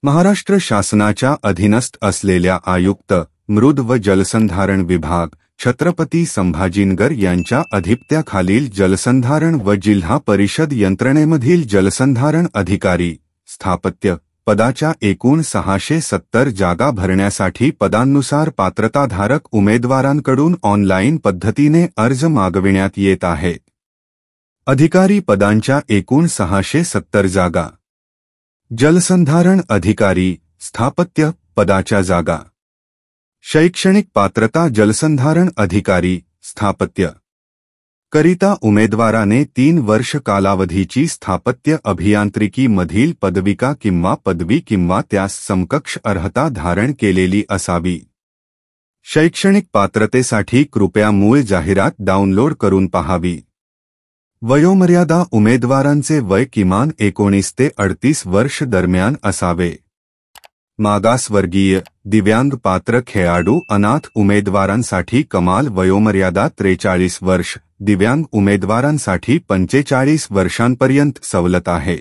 महाराष्ट्र शासनाच्या अधीनस्थ असलेल्या आयुक्त मृद व जलसंधारण विभाग छत्रपती संभाजीनगर यांच्या अधिपत्याखालील जलसंधारण व जिल्हा परिषद यंत्रणेमधील जलसंधारण अधिकारी स्थापत्य पदाच्या एकूण 670 जागा भरण्यासाठी पदांनुसार पात्रताधारक उमेदवारांकडून ऑनलाईन पद्धतीने अर्ज मागविण्यात येत आहेत। अधिकारी पदांच्या एकूण 670 जागा। जलसंधारण अधिकारी स्थापत्य पदाच्या जागा। शैक्षणिक पात्रता जलसंधारण अधिकारी स्थापत्य करिता उमेदवाराने 3 वर्ष कालावधीची स्थापत्य अभियांत्रिकी मधील पदविका किंवा पदवी किंवा त्यास समकक्ष अर्हता धारण केलेली असावी। शैक्षणिक पात्रतेसाठी कृपया मूळ जाहिरात डाउनलोड करून पाहावी। वयोमर्यादा उमेदवारांचे वय किमान 19 ते 38 वर्ष दरम्यान असावे। मागासवर्गीय दिव्यांग पात्र खेळाडू अनाथ उमेदवारांसाठी कमाल वयोमर्यादा 43 वर्ष, दिव्यांग उमेदवारांसाठी 45 वर्षांपर्यंत सवलत आहे।